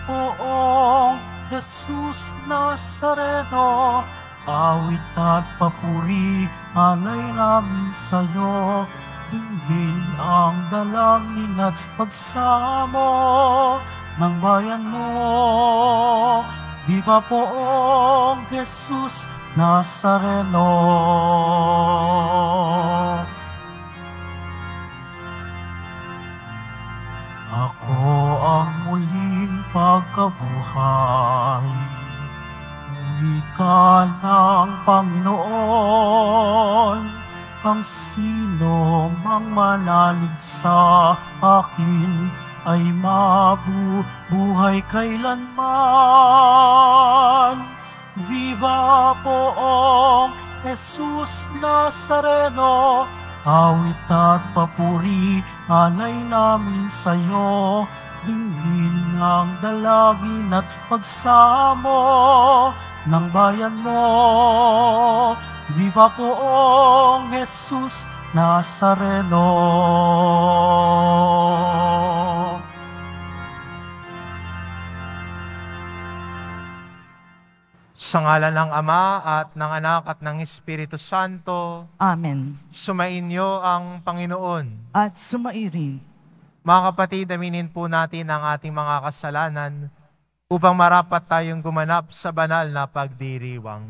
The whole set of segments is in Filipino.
Poong Jesus Nazareno, awit at papuri alay namin sa'yo. Dinggin ang dalangin at pagsamo ng bayan mo. Viva Poong Jesus Nazareno. Ako ang muling pagkabuhay, muli ka ng Panginoon. Ang sino mang manalig sa akin ay mabubuhay kailanman. Viva Poong Jesus Nazareno, awit at papuri alay namin sa'yo. Dinggin ang dalangin at pagsamo ng bayan mo. Viva Poong Jesus Nazareno. Sa ngalan ng Ama at ng Anak at ng Espiritu Santo. Amen. Sumainyo ang Panginoon. At sumairin. Mga kapatid, aminin po natin ang ating mga kasalanan upang marapat tayong gumanap sa banal na pagdiriwang.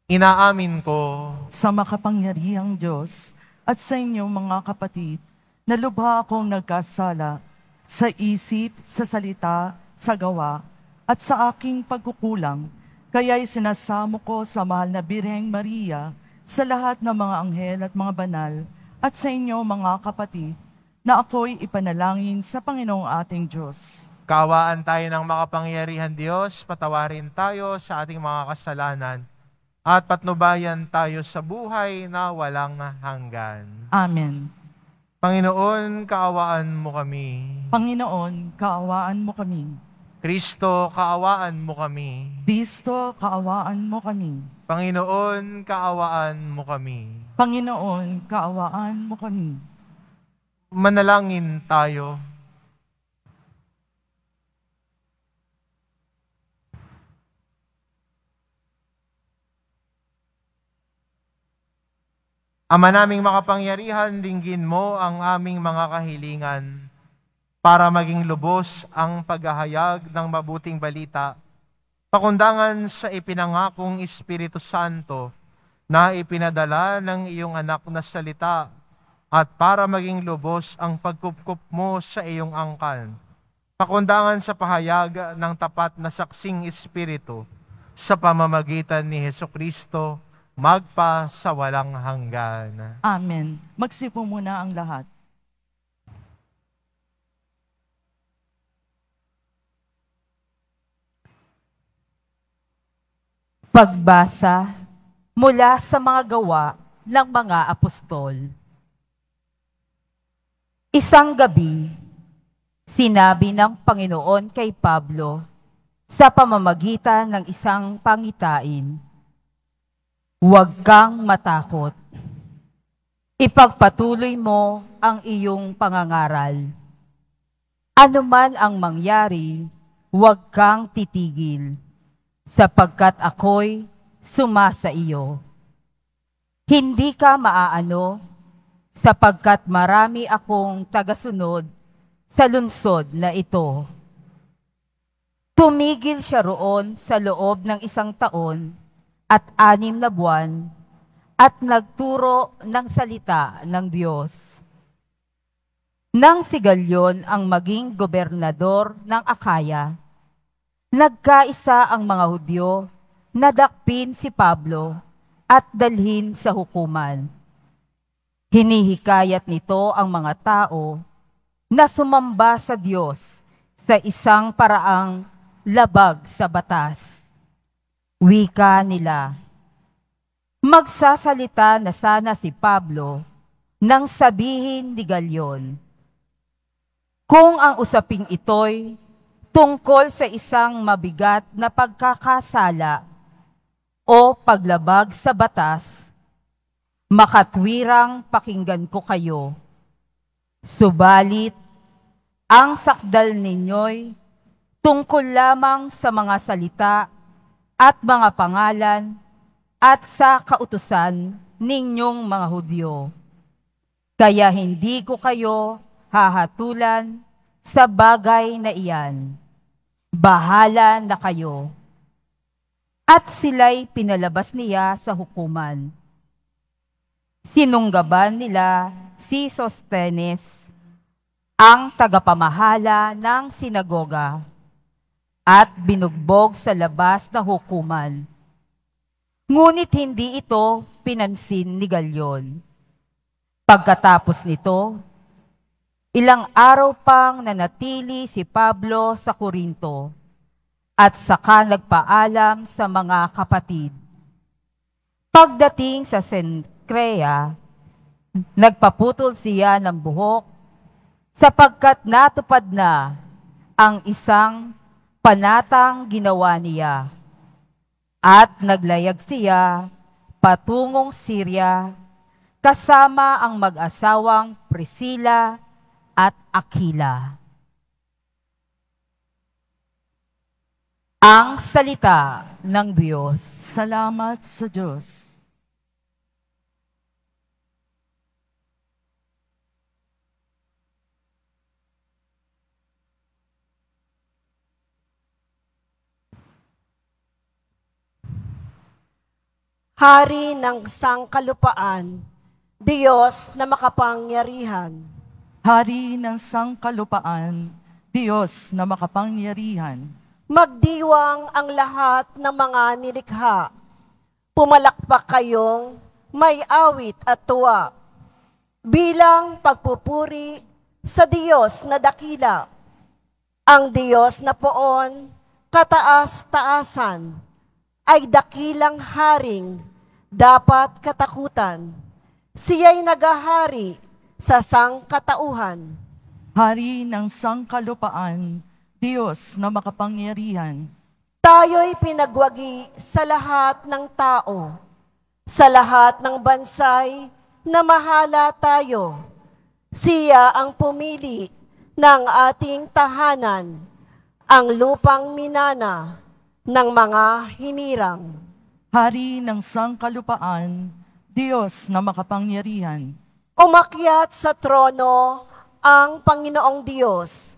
Inaamin ko Sa makapangyarihang Diyos at sa inyong mga kapatid, na lubha akong nagkasala sa isip, sa salita, sa gawa, at sa aking pagkukulang, kaya'y sinasamo ko sa mahal na Birheng Maria, sa lahat ng mga anghel at mga banal, at sa inyo mga kapatid, na ako'y ipanalangin sa Panginoong ating Diyos. kaawaan tayo ng makapangyarihan Diyos, patawarin tayo sa ating mga kasalanan, at patnubayan tayo sa buhay na walang hanggan. Amen. Panginoon, kaawaan mo kami. Panginoon, kaawaan mo kami. Kristo, kaawaan mo kami. Kristo, kaawaan mo kami. Panginoon, kaawaan mo kami. Panginoon, kaawaan mo kami. Manalangin tayo. Ama naming makapangyarihan, dinggin mo ang aming mga kahilingan para maging lubos ang paghahayag ng mabuting balita, pakundangan sa ipinangakong Espiritu Santo na ipinadala ng iyong anak na salita, at para maging lubos ang pagkupkup mo sa iyong angkan, pakundangan sa pahayag ng tapat na saksing Espiritu sa pamamagitan ni Hesukristo, magpa sa walang hanggan. Amen. Magsipo muna ang lahat. Pagbasa mula sa mga gawa ng mga apostol. Isang gabi, sinabi ng Panginoon kay Pablo sa pamamagitan ng isang pangitain, "Huwag kang matakot. Ipagpatuloy mo ang iyong pangangaral. Ano man ang mangyari, huwag kang titigil, sapagkat ako'y sumasa iyo. Hindi ka maaano, sapagkat marami akong tagasunod sa lungsod na ito." Tumigil siya roon sa loob ng 1 taon at 6 na buwan, at nagturo ng salita ng Diyos. Nang si Galyon ang maging gobernador ng Akaya, nagkaisa ang mga Hudyo na dakpin si Pablo at dalhin sa hukuman. Hinihikayat nito ang mga tao na sumamba sa Diyos sa isang paraang labag sa batas. Wika nila, magsasalita na sana si Pablo nang sabihin ni Galyon, kung ang usaping ito'y tungkol sa isang mabigat na pagkakasala o paglabag sa batas, makatwirang pakinggan ko kayo. Subalit, ang sakdal ninyo'y tungkol lamang sa mga salita at mga pangalan at sa kautusan ninyong mga Hudyo. Kaya hindi ko kayo hahatulan sa bagay na iyan. Bahala na kayo. At sila'y pinalabas niya sa hukuman. Sinunggaban nila si Sostenes, ang tagapamahala ng sinagoga, at binugbog sa labas na hukuman. Ngunit hindi ito pinansin ni Galyon. Pagkatapos nito, ilang araw pang nanatili si Pablo sa Korinto at saka nagpaalam sa mga kapatid. Pagdating sa Sencrea, nagpaputol siya ng buhok sapagkat natupad na ang isang panatang ginawa niya at naglayag siya patungong Syria kasama ang mag-asawang Priscilla at Aquila. Ang salita ng Diyos. Salamat sa Diyos. Hari ng sangkalupaan, Diyos na makapangyarihan. Hari ng sangkalupaan, Diyos na makapangyarihan. Magdiwang ang lahat ng mga nilikha. Pumalakpak kayong may awit at tuwa. Bilang pagpupuri sa Diyos na dakila. Ang Diyos na poon, kataas-taasan, ay dakilang haring dapat katakutan. Siya'y nagahari sa sangkatauhan. Hari ng sangkalupaan, Diyos na makapangyarihan. Tayo'y pinagwagi sa lahat ng tao, sa lahat ng bansay na mahala tayo. Siya ang pumili ng ating tahanan, ang lupang minana ng mga hinirang. Hari ng sangkalupaan, Diyos na makapangyarihan. Umakyat sa trono ang Panginoong Diyos.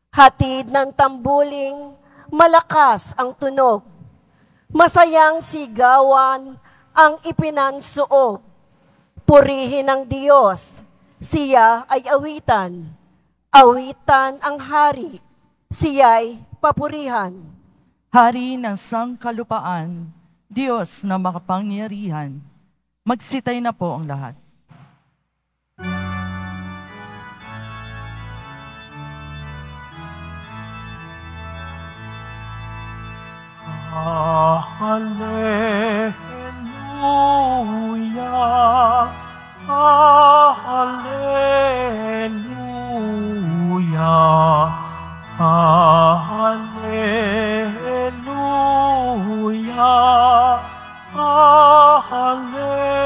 Hatid ng tambuling, malakas ang tunog. Masayang sigawan ang ipinansuog. Purihin ng Diyos, siya ay awitan. Awitan ang hari, siya'y papurihan. Hari ng sangkalupaan, Diyos na makapangyarihan. Magsitay na po ang lahat. Hallelujah, Hallelujah, Hallelujah, Hallelujah.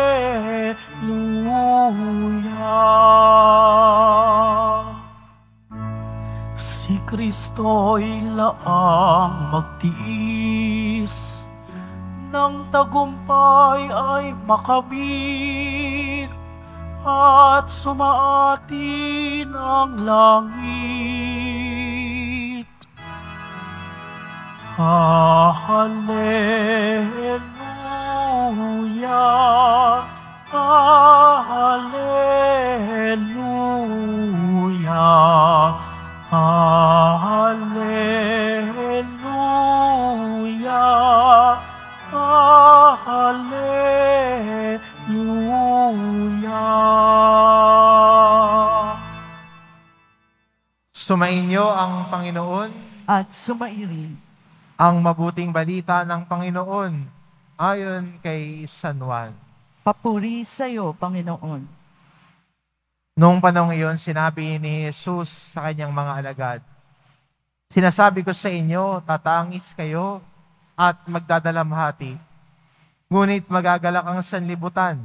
Si Kristo'y laang magtiis, ng tagumpay ay makamit, at sumaatin ang langit. Hallelujah, Hallelujah, Hallelujah, Hallelujah. Sumainyo ang Panginoon, At sumairin. ang mabuting balita ng Panginoon ayon kay San Juan. Papuri sa iyo, Panginoon. Noong panahon iyon, sinabi ni Jesus sa kanyang mga alagad, "Sinasabi ko sa inyo, tatangis kayo at magdadalamhati, ngunit magagalak ang sanlibutan.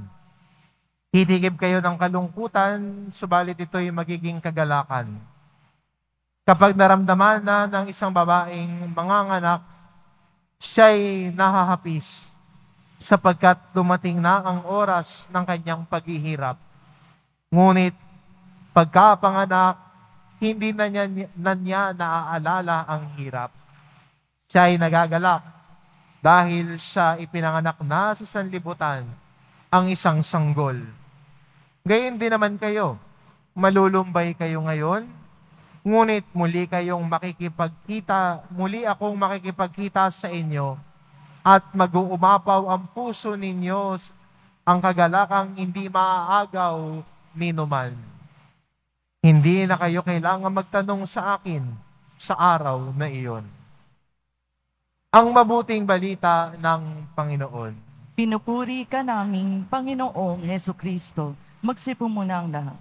Titigib kayo ng kalungkutan, subalit ito'y magiging kagalakan. Kapag naramdaman na ng isang babaeng manganganak, siya'y nahahapis sapagkat dumating na ang oras ng kanyang paghihirap. Ngunit pagkapanganak, hindi na niya naaalala ang hirap. Siya'y nagagalak dahil siya ipinanganak na sa sanlibutan ang isang sanggol. Gayon din naman kayo, malulumbay kayo ngayon, ngunit muli akong makikipagkita sa inyo at mag-uumapaw ang puso ninyo ang kagalakang hindi maaagaw ninuman. Hindi na kayo kailangan magtanong sa akin sa araw na iyon. Ang mabuting balita ng Panginoon. Pinupuri ka naming Panginoong Hesukristo. Magsipo muna ang lahat.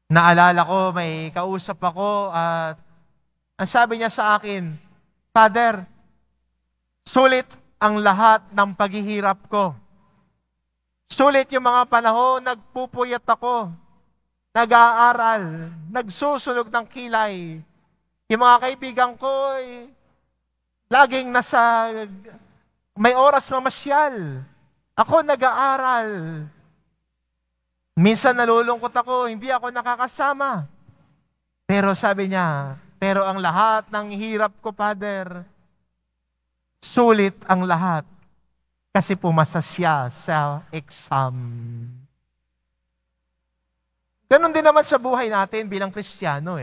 Naalala ko, may kausap ako at ang sabi niya sa akin, Father, sulit ang lahat ng paghihirap ko. Sulit yung mga panahon, nagpupuyat ako, nag-aaral, nagsusunog ng kilay. Yung mga kaibigan ko, laging may oras mamasyal. Ako nag-aaral. Minsan nalulungkot ako, hindi ako nakakasama. Pero sabi niya, pero ang lahat ng hirap ko, Father, sulit ang lahat. Kasi pumasa siya sa exam. Ganon din naman sa buhay natin bilang Kristiyano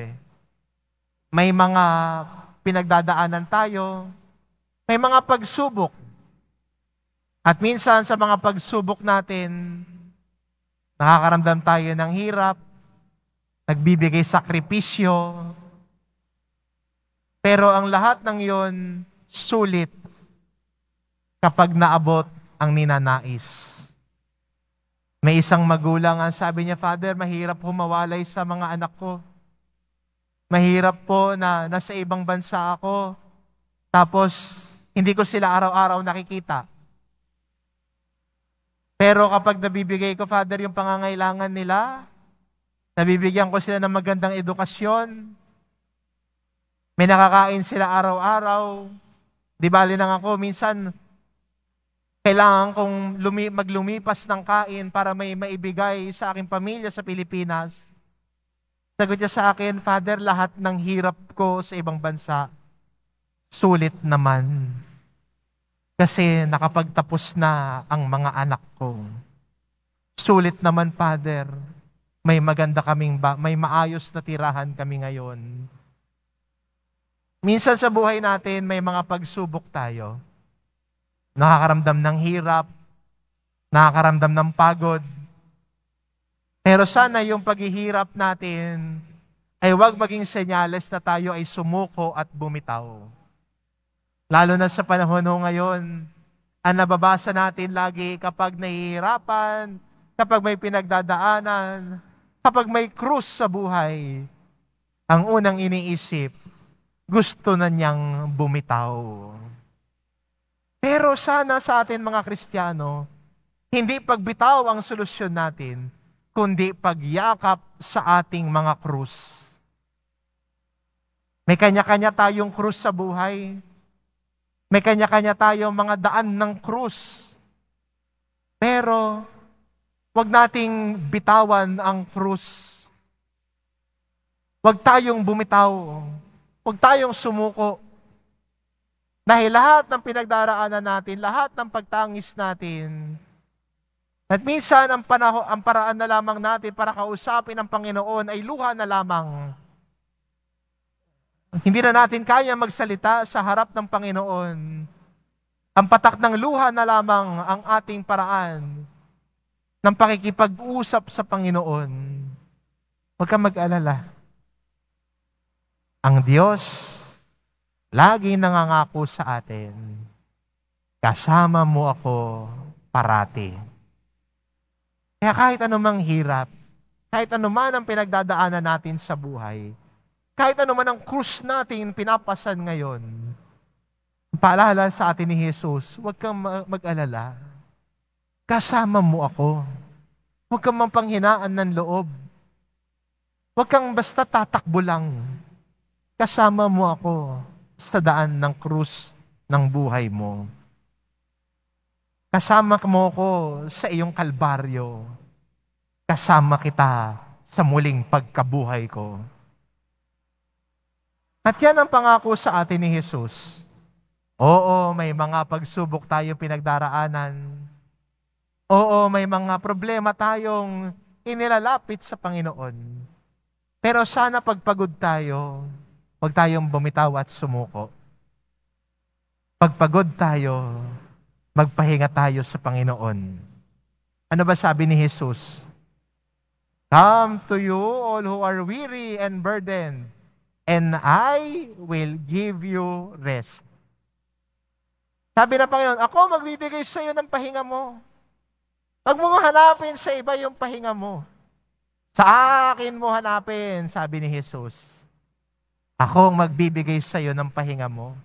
May mga pinagdadaanan tayo, may mga pagsubok. At minsan sa mga pagsubok natin, nakakaramdam tayo ng hirap, nagbibigay sakripisyo, pero ang lahat ng yon sulit kapag naabot ang ninanais. May isang magulang ang sabi niya, Father, mahirap humawalay sa mga anak ko. Mahirap po na nasa ibang bansa ako, tapos hindi ko sila araw-araw nakikita. Pero kapag nabibigay ko, Father, yung pangangailangan nila, nabibigyan ko sila ng magandang edukasyon, may nakakain sila araw-araw, di bali lang ako, minsan, kailangan kong maglumipas ng kain para may maibigay sa aking pamilya sa Pilipinas. Sagot niya sa akin, Father, lahat ng hirap ko sa ibang bansa, sulit naman. Kasi nakapagtapos na ang mga anak ko. Sulit naman, Father. May maganda may maayos na tirahan kami ngayon. Minsan sa buhay natin, may mga pagsubok tayo. Nakakaramdam ng hirap, nakakaramdam ng pagod. Pero sana yung paghihirap natin ay huwag maging senyales na tayo ay sumuko at bumitaw. Lalo na sa panahon ngayon, ang nababasa natin lagi kapag nahihirapan, kapag may pinagdadaanan, kapag may krus sa buhay, ang unang iniisip, gusto na niyang bumitaw. Pero sana sa atin mga Kristiyano, hindi pagbitaw ang solusyon natin, kundi pagyakap sa ating mga krus. May kanya-kanya tayong krus sa buhay. May kanya-kanya tayong mga daan ng krus. Pero, wag nating bitawan ang krus. Wag tayong bumitaw. Wag tayong sumuko. Dahil lahat ng pinagdaraanan natin, lahat ng pagtangis natin, at minsan ang paraan na lamang natin para kausapin ang Panginoon ay luha na lamang. Hindi na natin kaya magsalita sa harap ng Panginoon. Ang patak ng luha na lamang ang ating paraan ng pakikipag-usap sa Panginoon. Huwag kang mag-alala. Ang Diyos lagi nangangako sa atin, kasama mo ako parati. Kaya kahit anumang hirap, kahit anuman ang pinagdadaanan natin sa buhay, kahit anuman ang krus natin pinapasan ngayon, Paalala sa atin ni Jesus, huwag kang mag-alala. Kasama mo ako. Huwag kang mapanghinaan ng loob. Huwag kang basta tatakbo lang. Kasama mo ako sa daan ng krus ng buhay mo. Kasama mo ko sa iyong kalbaryo. Kasama kita sa muling pagkabuhay ko. At yan ang pangako sa atin ni Jesus. Oo, may mga pagsubok tayong pinagdaraanan. Oo, may mga problema tayong inilalapit sa Panginoon. Pero sana pagpagod tayo, huwag tayong bumitaw at sumuko. Pagpagod tayo, magpahinga tayo sa Panginoon. Ano ba sabi ni Jesus? Come to you all who are weary and burdened, and I will give you rest. Sabi na Panginoon, ako magbibigay sa iyo ng pahinga mo. Huwag mo hanapin sa iba yung pahinga mo. Sa akin mo hanapin, sabi ni Jesus. Ako magbibigay sa iyo ng pahinga mo.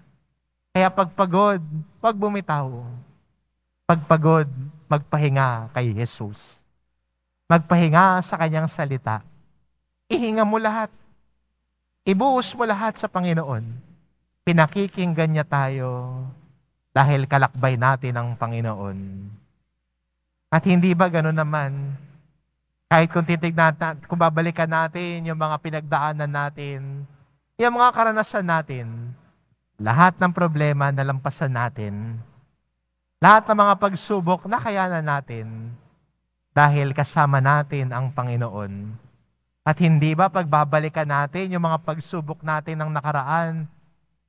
Kaya pagpagod, huwag bumitaw. Pagpagod, magpahinga kay Jesus. Magpahinga sa kanyang salita. Ihinga mo lahat. Ibuhos mo lahat sa Panginoon. Pinakikinggan niya tayo dahil kalakbay natin ang Panginoon. At hindi ba gano'n naman? Kahit kung titignan natin, kung babalikan natin yung mga pinagdaanan natin, yung mga karanasan natin, lahat ng problema nalampasan natin. Lahat ng mga pagsubok nakayanan natin dahil kasama natin ang Panginoon. At hindi ba pagbabalikan natin yung mga pagsubok natin ng nakaraan,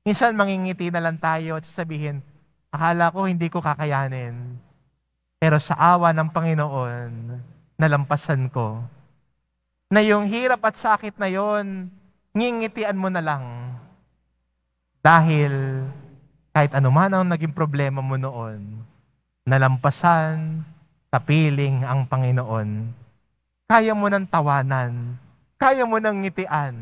minsan mangingiti na lang tayo at sasabihin, akala ko hindi ko kakayanin. Pero sa awa ng Panginoon, nalampasan ko. Na yung hirap at sakit na yon, ngingitian mo na lang. Dahil kahit anuman ang naging problema mo noon, nalampasan sa piling ang Panginoon. Kaya mo nang tawanan, kaya mo nang ngitian,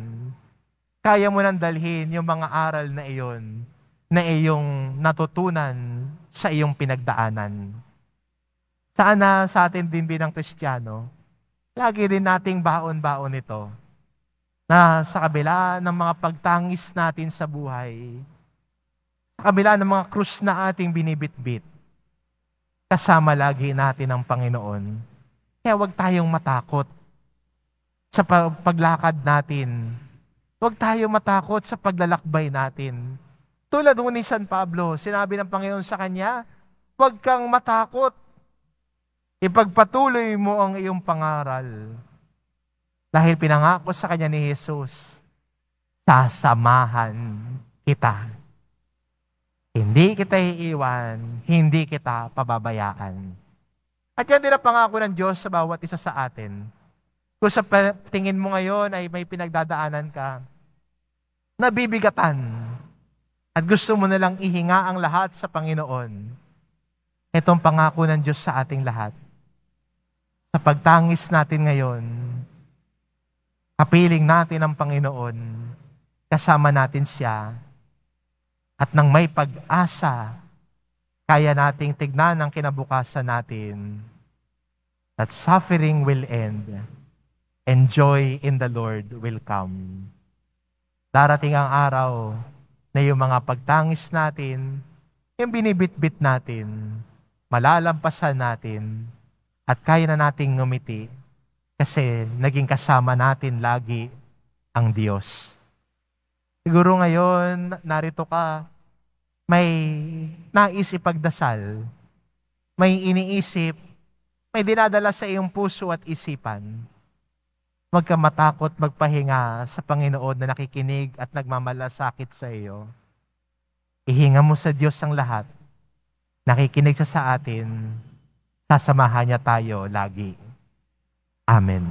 kaya mo nang dalhin yung mga aral na iyon na iyong natutunan sa iyong pinagdaanan. Sana sa atin din bilang Kristiyano, lagi din nating baon-baon ito na sa kabila ng mga pagtangis natin sa buhay, sa kabila ng mga krus na ating binibitbit, kasama lagi natin ang Panginoon. Kaya huwag tayong matakot sa paglakad natin. Huwag tayong matakot sa paglalakbay natin. Tulad ni San Pablo, sinabi ng Panginoon sa kanya, huwag kang matakot. Ipagpatuloy mo ang iyong pangaral. Dahil pinangako sa kanya ni Jesus, sasamahan kita. Hindi kita iiwan, hindi kita pababayaan. At yan din ang pangako ng Diyos sa bawat isa sa atin. Kung sa tingin mo ngayon ay may pinagdadaanan ka, nabibigatan, at gusto mo nalang ihinga ang lahat sa Panginoon, itong pangako ng Diyos sa ating lahat. Sa pagtangis natin ngayon, kapiling natin ang Panginoon, kasama natin siya, at nang may pag-asa, kaya nating tignan ang kinabukasan natin, that suffering will end, and joy in the Lord will come. Darating ang araw na yung mga pagtangis natin, yung binibitbit natin, malalampasan natin, at kaya na nating ngumiti kasi naging kasama natin lagi ang Diyos. Siguro ngayon, narito ka, may nais ipagdasal, may iniisip, may dinadala sa iyong puso at isipan. Huwag ka matakot magpahinga sa Panginoon na nakikinig at nagmamalasakit sa iyo. Ihinga mo sa Diyos ang lahat. Nakikinig siya sa atin. Sasamahan niya tayo lagi. Amen.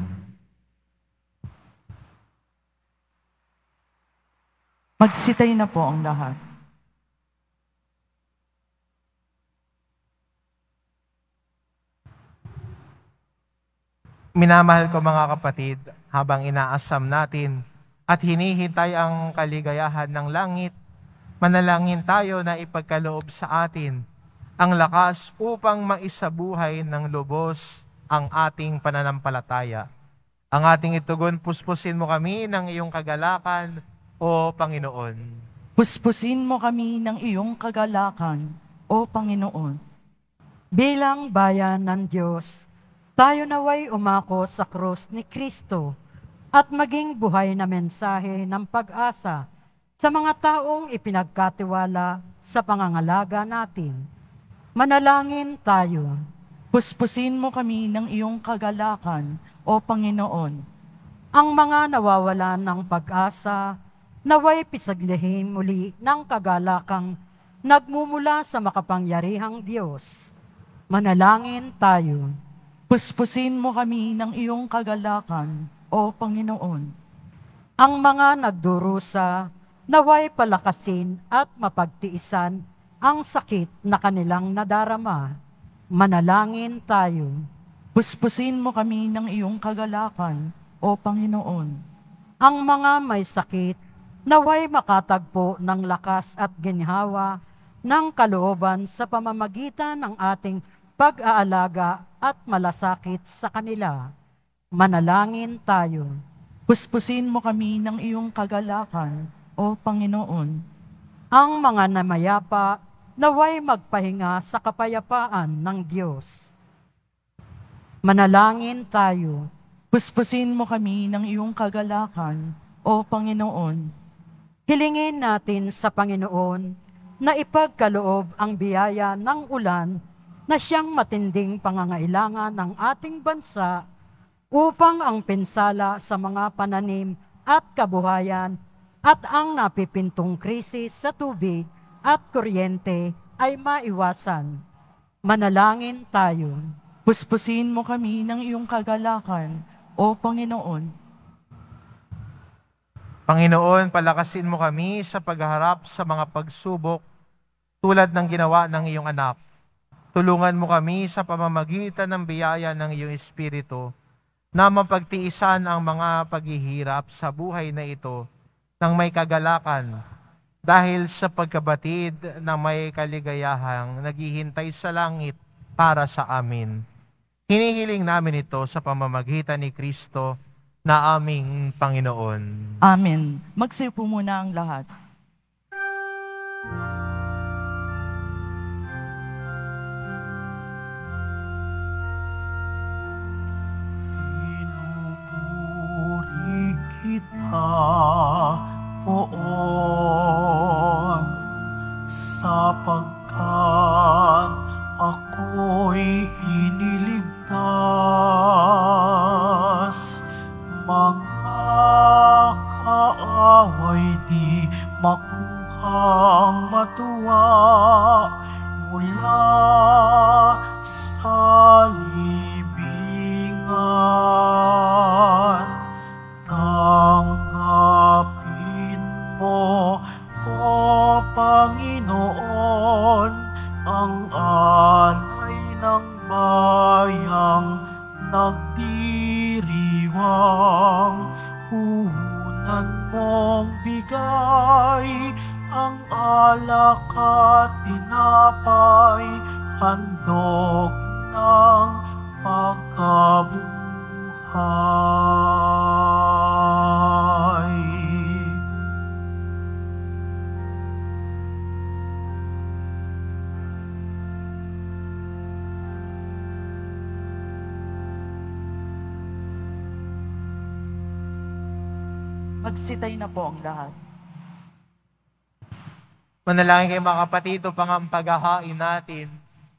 Magsitay na po ang lahat. Minamahal ko mga kapatid, habang inaasam natin at hinihintay ang kaligayahan ng langit, Manalangin tayo na ipagkaloob sa atin ang lakas upang maisabuhay ng lubos ang ating pananampalataya. Ang ating itugon, puspusin mo kami ng iyong kagalakan, O Panginoon. Puspusin mo kami ng iyong kagalakan, O Panginoon. Bilang bayan ng Diyos, tayo naway umako sa krus ni Kristo at maging buhay na mensahe ng pag-asa sa mga taong ipinagkatiwala sa pangangalaga natin. Manalangin tayo. Puspusin mo kami ng iyong kagalakan, O Panginoon. Ang mga nawawalan ng pag-asa, naway pisaglihin muli ng kagalakang nagmumula sa makapangyarihang Diyos. Manalangin tayo. Puspusin mo kami ng iyong kagalakan, O Panginoon. Ang mga nagdurusa, naway palakasin at mapagtiisan ang sakit na kanilang nadarama. Manalangin tayo. Puspusin mo kami ng iyong kagalakan, O Panginoon. Ang mga may sakit, naway makatagpo ng lakas at ginhawa ng kalooban sa pamamagitan ng ating pag-aalaga at malasakit sa kanila. Manalangin tayo. Puspusin mo kami ng iyong kagalakan, O Panginoon. Ang mga namayapa, naway magpahinga sa kapayapaan ng Diyos. Manalangin tayo. Puspusin mo kami ng iyong kagalakan, O Panginoon. Hilingin natin sa Panginoon na ipagkaloob ang biyaya ng ulan na siyang matinding pangangailangan ng ating bansa upang ang pinsala sa mga pananim at kabuhayan at ang napipintong krisis sa tubig at kuryente ay maiwasan. Manalangin tayo. Puspusin mo kami ng iyong kagalakan, O Panginoon. Panginoon, palakasin mo kami sa pagharap sa mga pagsubok tulad ng ginawa ng iyong anak. Tulungan mo kami sa pamamagitan ng biyaya ng iyong Espiritu na mapagtiisan ang mga paghihirap sa buhay na ito ng may kagalakan dahil sa pagkabatid na may kaligayahang naghihintay sa langit para sa amin. Hinihiling namin ito sa pamamagitan ni Kristo na aming Panginoon. Amen. Magsiyo po muna ang lahat. Pinupuri kita, Poon, sapagkat ako'y iniligtas. Mga kaaway di makuhang matuwa mula sa libingan. Tanggapin mo, O Panginoon, ang alay ng bayang nagdiriwang. Puhunan mong bigay ang alak at tinapay, handog ng pagkabuhay. Magsitay na po ang lahat. Manalangin kayo mga kapatid, upang ang paghahain natin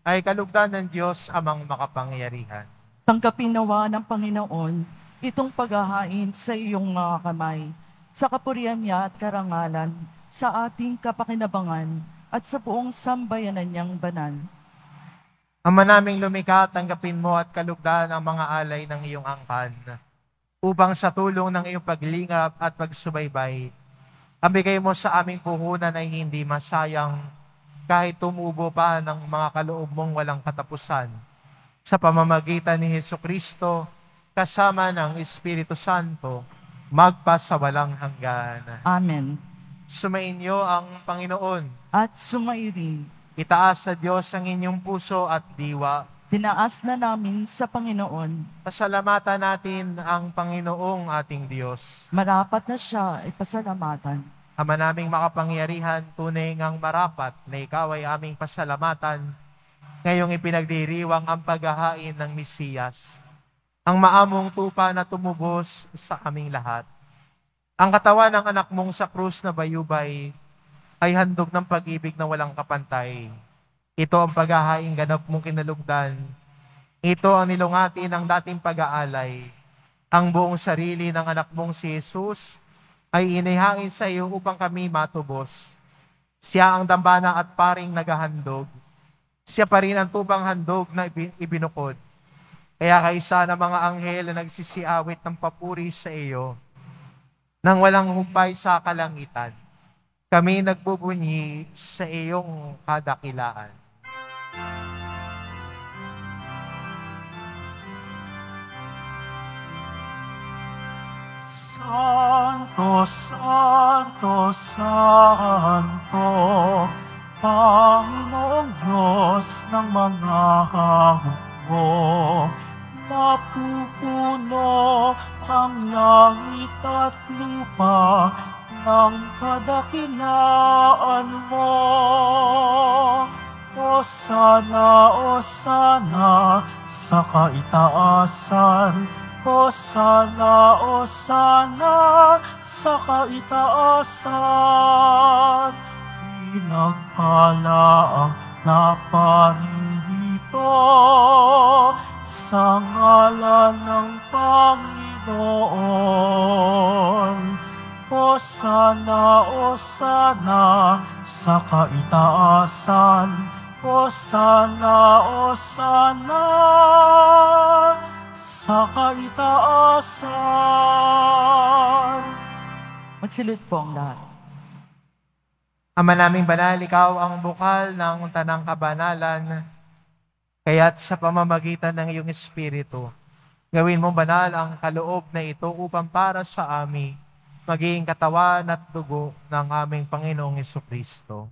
ay kalugdan ng Diyos amang makapangyarihan. Tanggapin nawa ng Panginoon itong paghahain sa iyong mga kamay, sa kapurihan niya at karangalan, sa ating kapakinabangan at sa buong sambayanan niyang banal. Ama naming lumikha, tanggapin mo at kalugdan ang mga alay ng iyong angkan, upang sa tulong ng iyong paglingap at pagsubaybay, ang bigay mo sa aming puhunan ay hindi masayang kahit tumubo pa ng mga kaloob mong walang katapusan. Sa pamamagitan ni Jesucristo, kasama ng Espiritu Santo, magpasawalang hanggan. Amen. Sumainyo ang Panginoon. At sumairin. Itaas sa Diyos ang inyong puso at diwa. Tinaas na namin sa Panginoon. Pasalamatan natin ang Panginoong ating Diyos. Marapat na siya ay pasalamatan. Ama naming makapangyarihan, tunay ngang marapat na ikaw ay aming pasalamatan ngayong ipinagdiriwang ang paghahain ng Mesiyas, ang maamong tupa na tumubos sa aming lahat. Ang katawan ng anak mong sa krus na bayubay ay handog ng pag-ibig na walang kapantay. Ito ang paghahaing ganap mong kinalugdan. Ito ang nilungati ng dating pag-aalay. Ang buong sarili ng anak mong si Jesus ay inihain sa iyo upang kami matubos. Siya ang dambana at paring naghahandog. Siya pa rin ang tupang handog na ibinukod. Kaya kaysa ng mga anghel na nagsisiawit ng papuri sa iyo, nang walang humpay sa kalangitan, kami nagbubunyi sa iyong kadakilaan. Santo, Santo, Santo, Panginoong Diyos ng mga hukbo, napupuno ang langit at lupa ng kadakilaan mo. O sana sa kaitaasan, o sana sa kaitaasan. Pinagpala ang naparirito sa ngalan ng Panginoon. O sana sa kaitaasan, o sana sa kaitaasan. Magsilid po ang lahat. Ama naming banal, ikaw ang bukal ng tanang kabanalan, kaya't sa pamamagitan ng iyong Espiritu, gawin mong banal ang kaloob na ito upang para sa amin maging katawan at dugo ng aming Panginoong Jesucristo.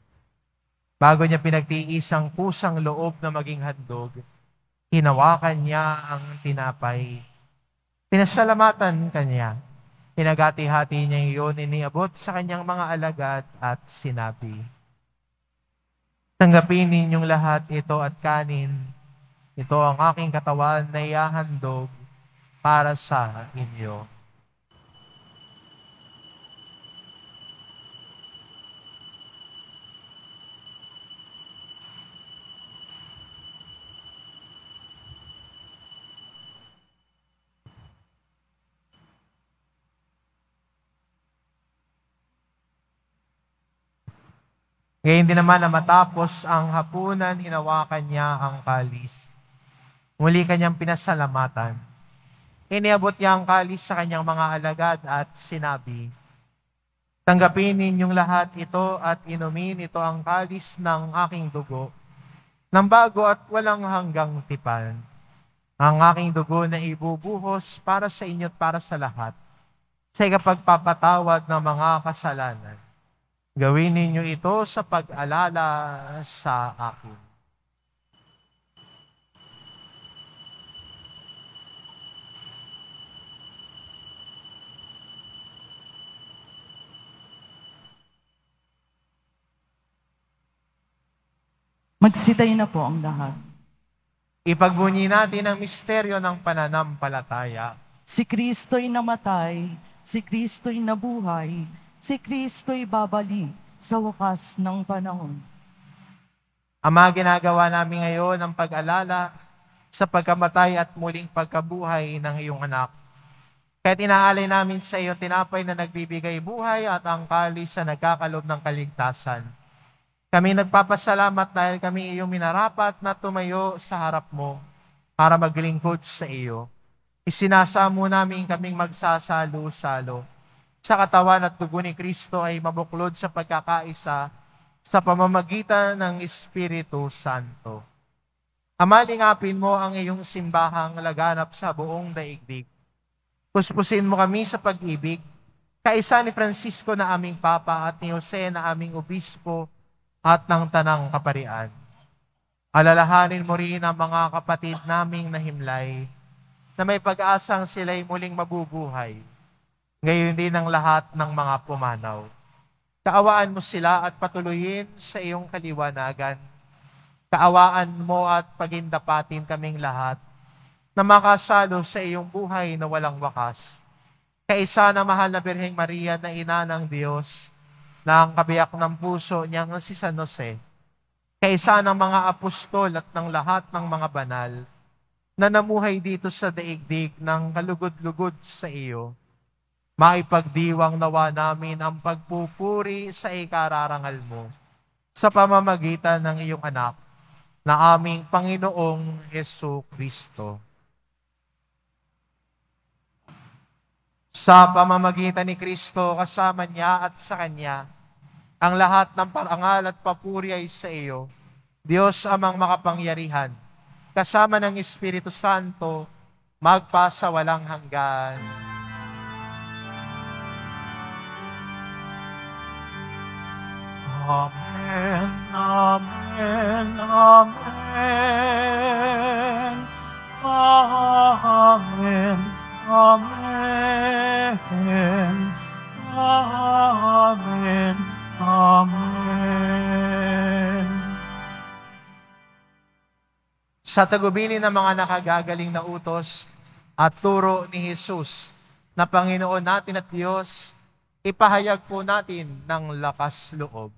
Bago niya pinagtiis ang kusang loob na maging handog, hinawakan niya ang tinapay. Pinasalamatan kanya. Pinagati-hati niya iyon, iniabot sa kanyang mga alagad at sinabi, tanggapin ninyong lahat ito at kanin. Ito ang aking katawan na ihahandog para sa inyo. Ngayon din naman na matapos ang hapunan, hinawakan niya ang kalis. Muli kanyang pinasalamatan. Iniabot niya ang kalis sa kanyang mga alagad at sinabi, tanggapin ninyong lahat ito at inumin ito ang kalis ng aking dugo, ng bago at walang hanggang tipan. Ang aking dugo na ibubuhos para sa inyo at para sa lahat, sa ikapagpapatawad ng mga kasalanan. Gawin ninyo ito sa pag-alala sa akin. Magsitay na po ang lahat. Ipagbunyi natin ang misteryo ng pananampalataya. Si Kristo'y namatay, si Kristo'y nabuhay, si Kristo'y babalik sa wakas ng panahon. Ama, ginagawa namin ngayon ang pag-alala sa pagkamatay at muling pagkabuhay ng iyong anak. Kaya tinaalay namin sa iyo tinapay na nagbibigay buhay at ang kalis na nagkakalob ng kaligtasan. Kami nagpapasalamat dahil kami iyong minarapat na tumayo sa harap mo para maglingkod sa iyo. Isinasamo namin kaming magsasalo-salo sa katawan at dugo ni Kristo ay mabuklod sa pagkakaisa sa pamamagitan ng Espiritu Santo. Ama, lingapin mo ang iyong simbahang laganap sa buong daigdig. Puspusin mo kami sa pag-ibig kaisa ni Francisco na aming Papa at ni Jose na aming Obispo at ng Tanang Kaparian. Alalahanin mo rin ang mga kapatid naming nahimlay na may pag-asang sila'y muling mabubuhay. Ngayon din ang lahat ng mga pumanaw. Kaawaan mo sila at patuloyin sa iyong kaliwanagan. Kaawaan mo at pagindapatin kaming lahat na makasalo sa iyong buhay na walang wakas. Kaisa na mahal na Birheng Maria na ina ng Diyos, na ang kabiyak ng puso niyang si San Jose, kaisa ng mga apostol at ng lahat ng mga banal na namuhay dito sa daigdig ng kalugod-lugod sa iyo, maipagdiwang nawa namin ang pagpupuri sa ikararangal mo sa pamamagitan ng iyong anak na aming Panginoong Hesu Kristo. Sa pamamagitan ni Kristo, kasama niya at sa Kanya, ang lahat ng parangal at papuri ay sa iyo, Diyos amang makapangyarihan, kasama ng Espiritu Santo, magpasa walang hanggan. Amen, amen, amen. Amen, amen. Amen, amen. Sa tagubilin ng mga nakagagaling na utos at turo ni Jesus na Panginoon natin at Diyos, ipahayag po natin ng lakas loob.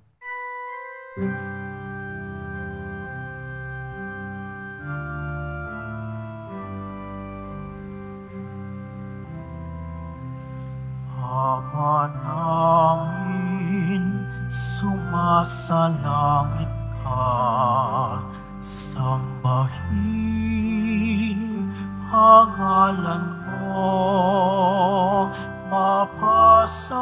Ama namin, sumasalangit ka, sambahin ang ngalan mo, mapasamin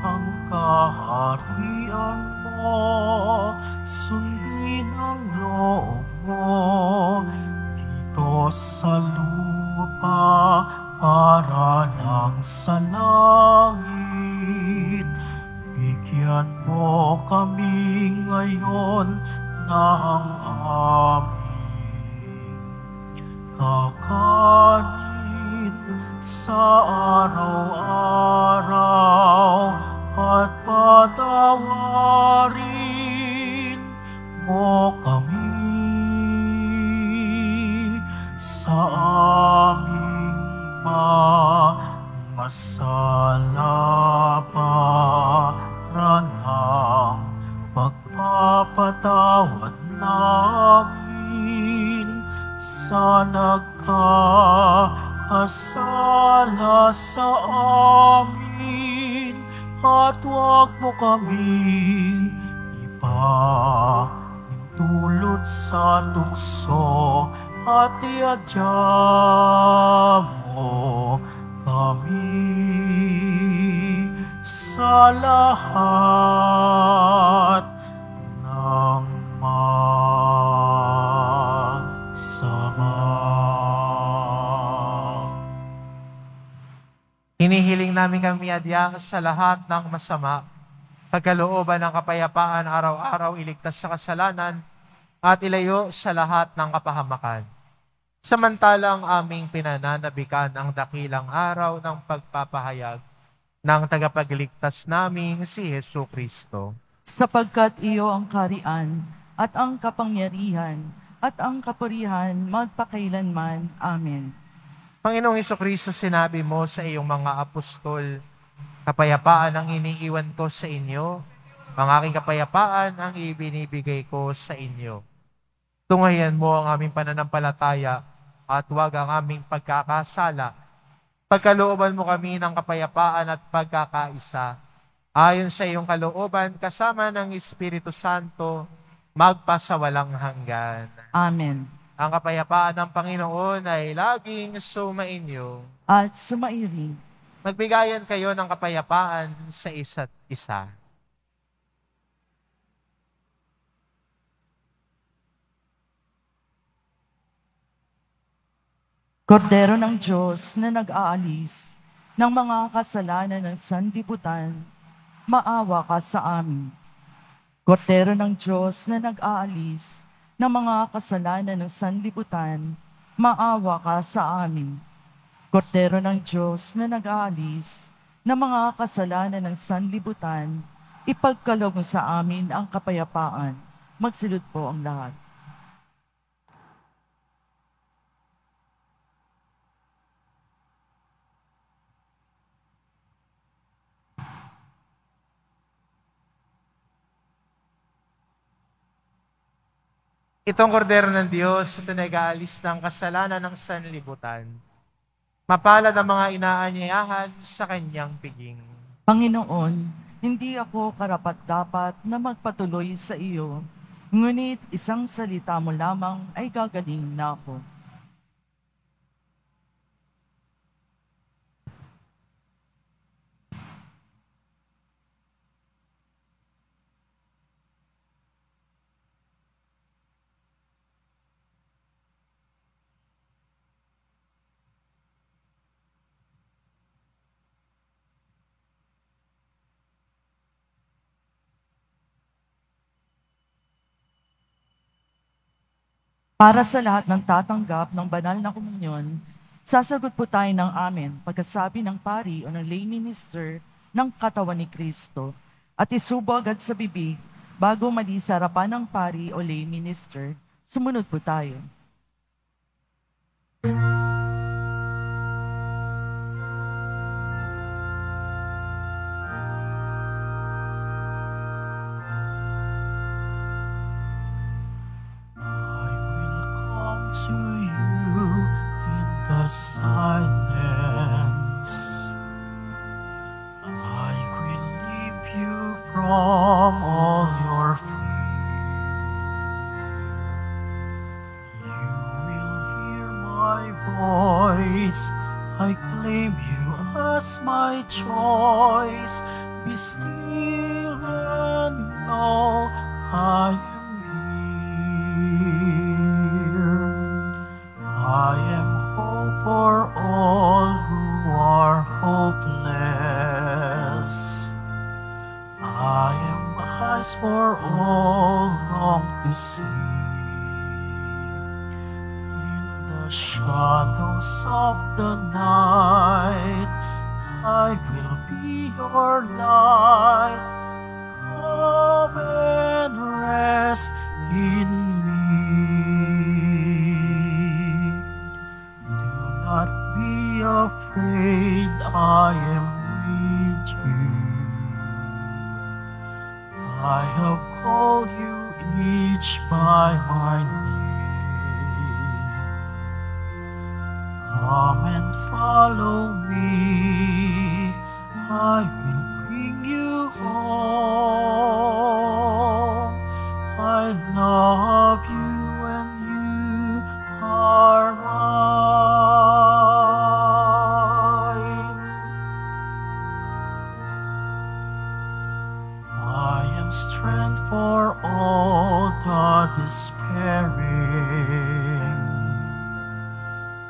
ang kaharian mo, sundin ang loob mo dito sa lupa para lang sa langit. Bigyan mo kami ngayon ng aming kakanin sa araw-araw at patawarin mo kami sa aming mga sala para ng pagpapatawad namin sa nagkakasala sa amin, at huwag mo kaming ipahintulot sa tukso, at iadya mo kami sa lahat ng masama. Hinihiling namin kami adya sa lahat ng masama, pagkalooban ng kapayapaan araw-araw, iligtas sa kasalanan, at ilayo sa lahat ng kapahamakan. Samantalang aming pinananabikan ang dakilang araw ng pagpapahayag ng tagapagligtas naming si Hesu Kristo. Sapagkat iyo ang karian at ang kapangyarihan at ang kapurihan magpakailanman. Amen. Panginoong Hesu Kristo, sinabi mo sa iyong mga apostol, kapayapaan ang iniiwan ko sa inyo, ang aking kapayapaan ang ibinibigay ko sa inyo. Tunghayan mo ang aming pananampalataya at huwag ang aming pagkakasala. Pagkalooban mo kami ng kapayapaan at pagkakaisa. Ayon sa iyong kalooban, kasama ng Espiritu Santo, magpasawalang hanggan. Amen. Ang kapayapaan ng Panginoon ay laging sumainyo. At sumairin. Magbigayan kayo ng kapayapaan sa isa't isa. Kordero ng Diyos na nag-aalis ng mga kasalanan ng sanlibutan, maawa ka sa amin. Kordero ng Diyos na nag-aalis ng mga kasalanan ng sanlibutan, maawa ka sa amin. Kordero ng Diyos na nag-aalis ng mga kasalanan ng sanlibutan, ipagkaloob mo sa amin ang kapayapaan. Magsilod po ang lahat. Itong kordero ng Diyos na nag-aalis ng kasalanan ng sanlibutan, mapalad ang mga inaanyayahan sa kanyang piging. Panginoon, hindi ako karapat-dapat na magpatuloy sa iyo, ngunit isang salita mo lamang ay gagaling na ako. Para sa lahat ng tatanggap ng banal na komunyon, sasagot po tayo ng amen pagkasabi ng pari o ng lay minister ng katawan ni Kristo at isubo agad sa bibig bago mali sa harapan ng pari o lay minister. Sumunod po tayo. To you in the silence, I will leave you from all your fear. You will hear my voice, I claim you as my choice. Be still and know I am I am hope for all who are hopeless. I am eyes for all long to see. In the shadows of the night, I will be your light. Come and rest in me. Not be afraid, I am with you. I have called you each by my name. Come and follow me, I will bring you home. I love you and you are mine. Strength for all the despairing,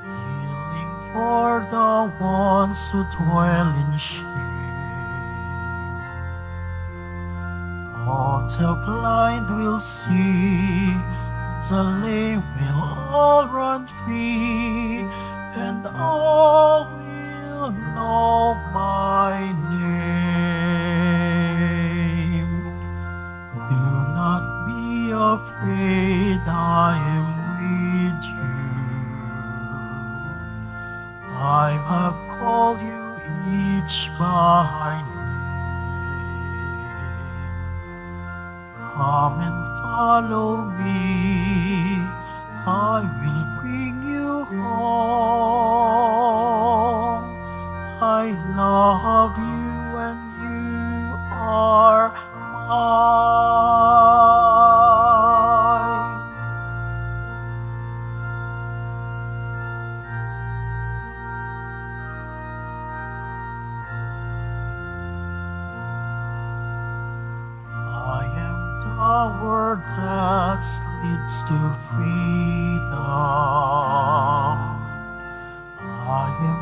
healing for the ones who dwell in shame. All the blind will see, the lame will all run free, and all will know my name. Afraid, I am with you. I have called you each by name. Come and follow me, I will bring you home. I love you and you are mine. Word that leads to freedom. I am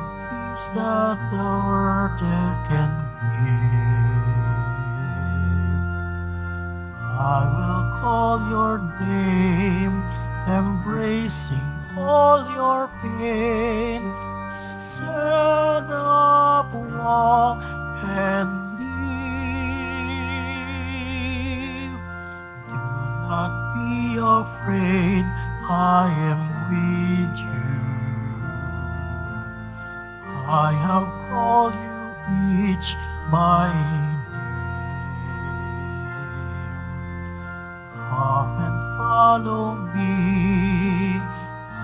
things that the world can give. I will call your name, embracing all your pain. Stand up, walk, and live. Do not be afraid, I am with you. I have called you each by name. Come and follow me,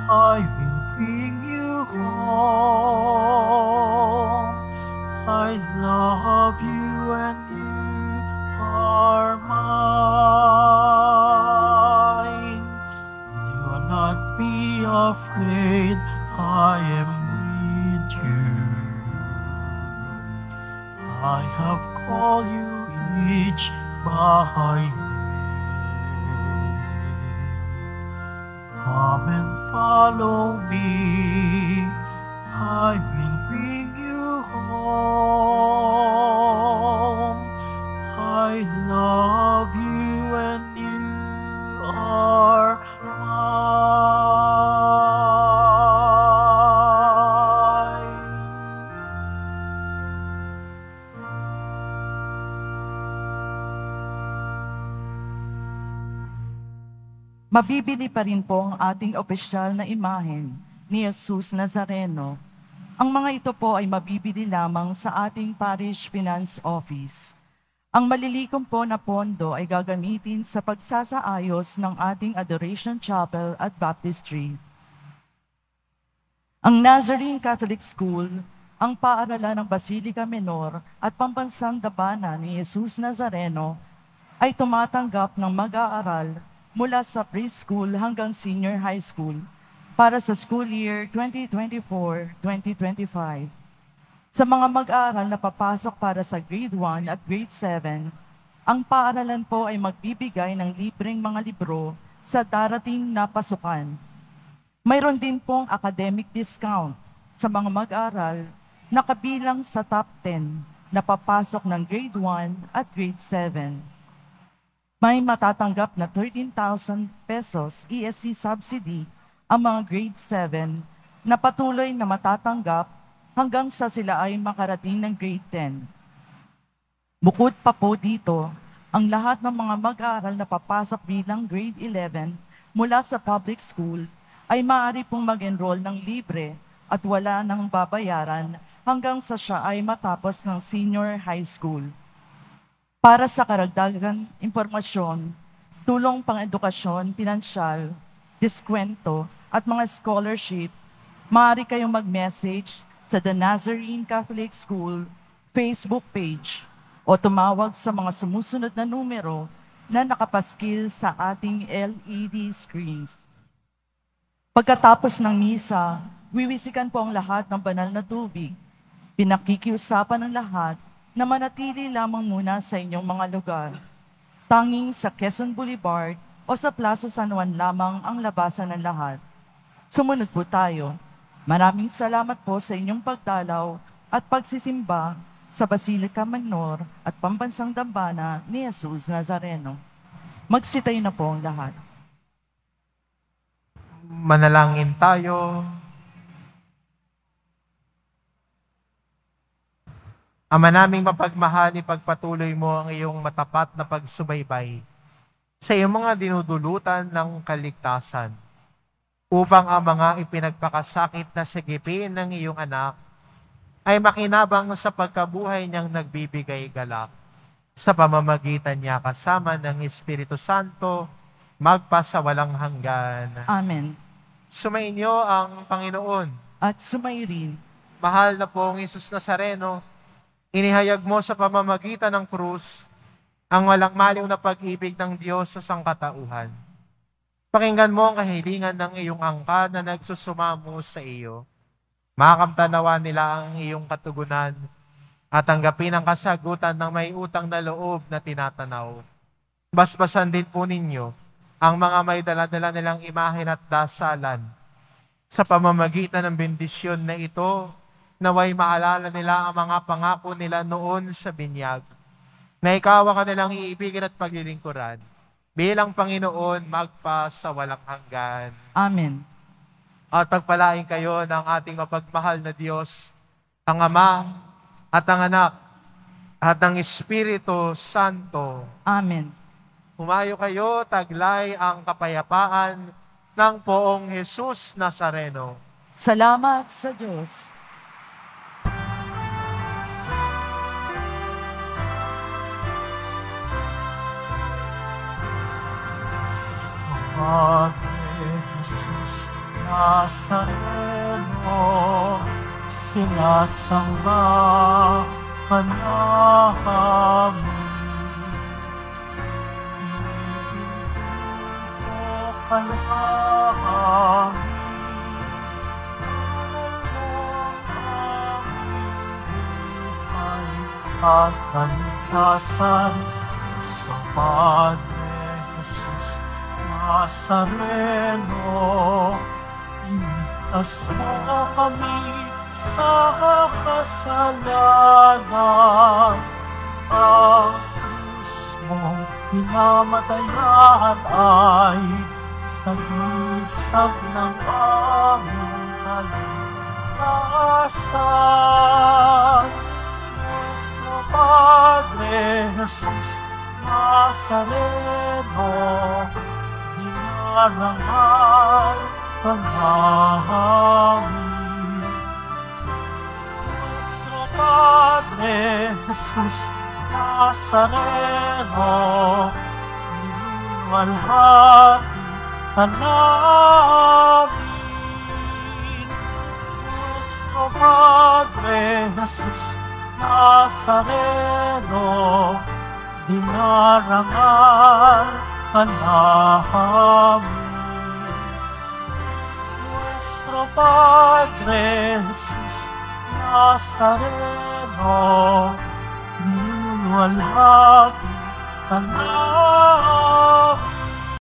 I will bring you home. I love you and you are mine. Do not be afraid, I am with you. I have called you each by name. Come and follow me, I will bring you home. I love you and you are mine. Mabibili pa rin po ang ating opisyal na imahen ni Jesus Nazareno. Ang mga ito po ay mabibili lamang sa ating Parish Finance Office. Ang malilikom po na pondo ay gagamitin sa pagsasaayos ng ating Adoration Chapel at Baptistry. Ang Nazarene Catholic School, ang paaralan ng Basilica Menor at Pambansang Dambana ni Jesus Nazareno ay tumatanggap ng mag-aaral mula sa preschool hanggang senior high school para sa school year 2024-2025. Sa mga mag-aaral na papasok para sa grade 1 at grade 7, ang paaralan po ay magbibigay ng libreng mga libro sa darating na pasukan. Mayroon din pong academic discount sa mga mag-aaral na kabilang sa top 10 na papasok ng grade 1 at grade 7. May matatanggap na 13,000 pesos ESC subsidy ang mga grade 7 na patuloy na matatanggap hanggang sa sila ay makarating ng grade 10. Bukod pa po dito, ang lahat ng mga mag-aaral na papasok bilang grade 11 mula sa public school ay maaari pong mag-enroll ng libre at wala nang babayaran hanggang sa siya ay matapos ng senior high school. Para sa karagdagang impormasyon, tulong pang-edukasyon, pinansyal, diskwento at mga scholarship, maaari kayong mag-message sa The Nazarene Catholic School Facebook page o tumawag sa mga sumusunod na numero na nakapaskil sa ating LED screens. Pagkatapos ng misa, wiwisikan po ang lahat ng banal na tubig. Pinakikiusapan ng lahat na manatili lamang muna sa inyong mga lugar. Tanging sa Quezon Boulevard o sa Plaza San Juan lamang ang labasan ng lahat. Sumunod po tayo. Maraming salamat po sa inyong pagdalaw at pagsisimba sa Basilica Menor at Pambansang Dambana ni Jesus Nazareno. Magsitay na po ang lahat. Manalangin tayo. Ama naming mapagmahal, ipagpatuloy mo ang iyong matapat na pagsubaybay sa iyong mga dinudulutan ng kaligtasan upang ang mga ipinagpakasakit na sagipin ng iyong anak ay makinabang sa pagkabuhay niyang nagbibigay galak sa pamamagitan niya kasama ng Espiritu Santo magpasawalang hanggan. Amen. Sumainyo ang Panginoon. At sumayrin. Mahal na pong Jesus Nazareno, inihayag mo sa pamamagitan ng krus ang walang maliw na pag-ibig ng Diyos sa sangkatauhan. Pakinggan mo ang kahilingan ng iyong angka na nagsusumamo sa iyo. Makamtanawa nila ang iyong katugunan at tanggapin ang kasagutan ng may utang na loob na tinatanaw. Basbasan din po ninyo ang mga may dala-dala nilang imahen at dasalan sa pamamagitan ng bendisyon na ito naway maalala nila ang mga pangako nila noon sa binyag, na ikaw ang kanilang iibigin at paglilingkuran bilang Panginoon magpa sa walang hanggan. Amen. At pagpalain kayo ng ating mapagmahal na Diyos, ang Ama at ang Anak at ang Espiritu Santo. Amen. Humayo kayo, taglay ang kapayapaan ng Poong Jesus Nazareno. Salamat sa Diyos. Padre Jesus Nazareno, sinasamba ka namin. Iniinto ka namin. At kaligtasan sa Padre Jesus Nazareno, iligtas mo kami sa kasalanan. Ang krus mong pinamatayan ay sagisag ng aming kaligtasan. Nuestro Padre Jesus Nazareno, dinarangal ka namin. Nuestro Padre Jesus Nazareno, niluwalhati ka namin. Nuestro Padre Jesus Nazareno, dinarangal ka namin. Nuestro Padre Jesus Nazareno, niluwalhati ka namin.